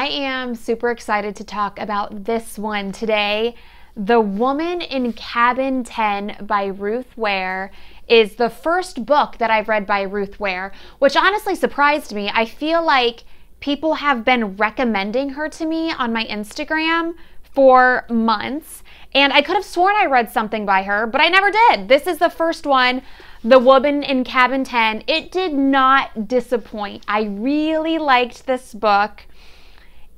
I am super excited to talk about this one today. The Woman in Cabin 10 by Ruth Ware is the first book that I've read by Ruth Ware, which honestly surprised me. I feel like people have been recommending her to me on my Instagram for months, and I could have sworn I read something by her, but I never did. This is the first one, The Woman in Cabin 10. It did not disappoint. I really liked this book.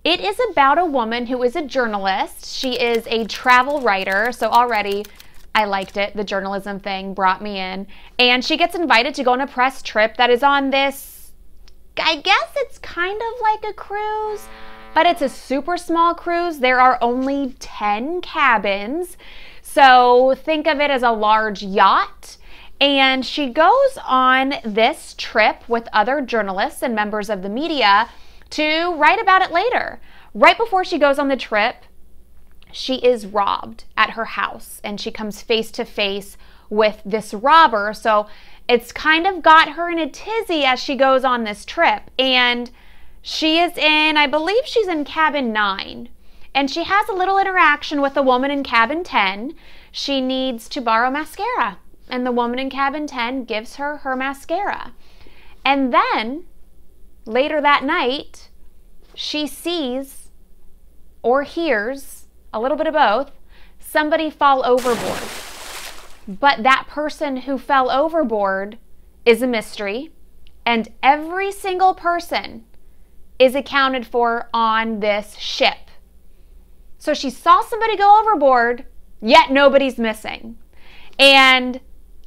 It is about a woman who is a journalist. She is a travel writer, so already I liked it. The journalism thing brought me in. And she gets invited to go on a press trip that is on this, I guess it's kind of like a cruise, but it's a super small cruise. There are only 10 cabins, so think of it as a large yacht. And she goes on this trip with other journalists and members of the media to write about it later. Right before she goes on the trip, she is robbed at her house, and she comes face to face with this robber. So it's kind of got her in a tizzy as she goes on this trip. And she is in, I believe she's in cabin 9. And she has a little interaction with the woman in cabin 10. She needs to borrow mascara, and the woman in cabin 10 gives her her mascara. And then later that night, she sees or hears, a little bit of both, somebody fall overboard. But that person who fell overboard is a mystery, and every single person is accounted for on this ship. So she saw somebody go overboard, yet nobody's missing. And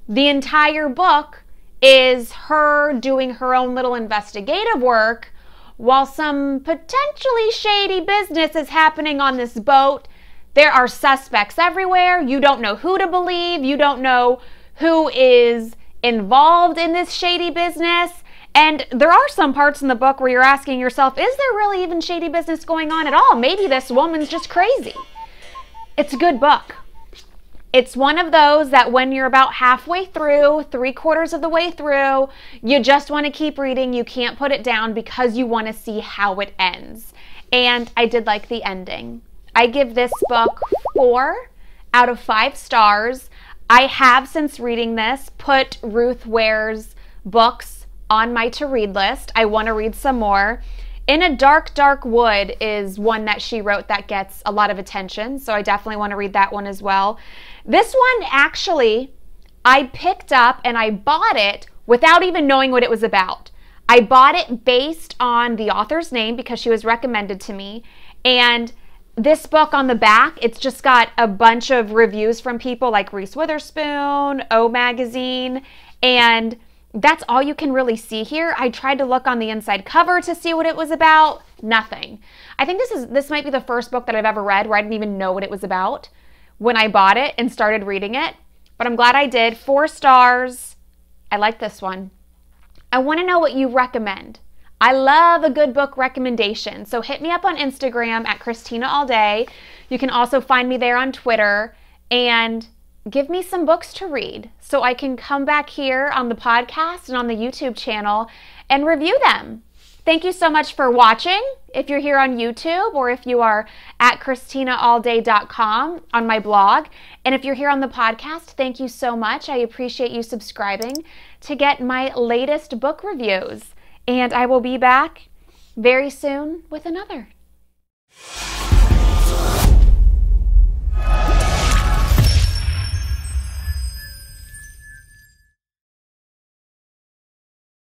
the entire book is her doing her own little investigative work while some potentially shady business is happening on this boat. There are suspects everywhere. You don't know who to believe. You don't know who is involved in this shady business. And there are some parts in the book where you're asking yourself, is there really even shady business going on at all? Maybe this woman's just crazy. It's a good book. It's one of those that when you're about halfway through, 3/4 of the way through, you just want to keep reading. You can't put it down because you want to see how it ends. And I did like the ending. I give this book 4 out of 5 stars. I have, since reading this, put Ruth Ware's books on my to-read list. I want to read some more. In a Dark, Dark Wood is one that she wrote that gets a lot of attention, so I definitely want to read that one as well. This one, actually, I picked up and I bought it without even knowing what it was about. I bought it based on the author's name because she was recommended to me, and this book on the back, it's just got a bunch of reviews from people like Reese Witherspoon, O Magazine, and that's all you can really see here. I tried to look on the inside cover to see what it was about. Nothing. I think this might be the first book that I've ever read where I didn't even know what it was about when I bought it and started reading it. But I'm glad I did. 4 stars. I like this one. I want to know what you recommend. I love a good book recommendation. So hit me up on Instagram at Christina All Day. You can also find me there on Twitter, and give me some books to read so I can come back here on the podcast and on the YouTube channel and review them. Thank you so much for watching. If you're here on YouTube, or if you are at ChristinaAllDay.com on my blog, and if you're here on the podcast, thank you so much. I appreciate you subscribing to get my latest book reviews. And I will be back very soon with another.